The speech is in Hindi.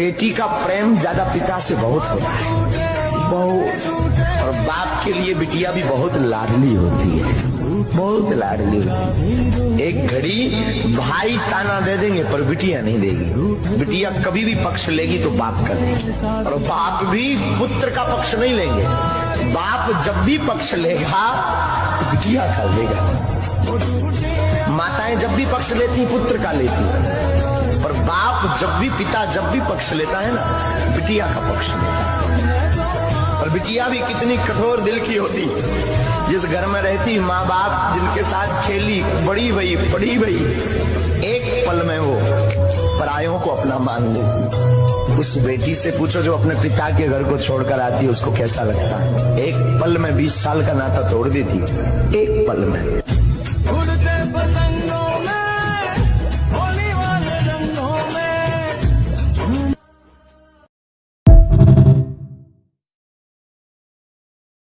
बेटी का प्रेम ज्यादा पिता से बहुत होता है, बहुत। और बाप के लिए बिटिया भी बहुत लाडली होती है, बहुत लाडली होती है। एक घड़ी भाई ताना दे देंगे पर बिटिया नहीं देगी। बिटिया कभी भी पक्ष लेगी तो बाप का देगी, और बाप भी पुत्र का पक्ष नहीं लेंगे। बाप जब भी पक्ष लेगा तो बिटिया का लेगा। माताएं जब भी पक्ष लेती पुत्र का लेती, और बाप जब भी, पिता जब भी पक्ष लेता है ना, बिटिया का पक्ष लेता है। और बिटिया भी कितनी कठोर दिल की होती, जिस घर में रहती माँ बाप जिनके साथ खेली, बड़ी भई पड़ी भई, एक पल में वो परायों को अपना मान लेती। उस बेटी से पूछो जो अपने पिता के घर को छोड़कर आती है, उसको कैसा लगता है। एक पल में 20 साल का नाता तोड़ देती, एक पल में।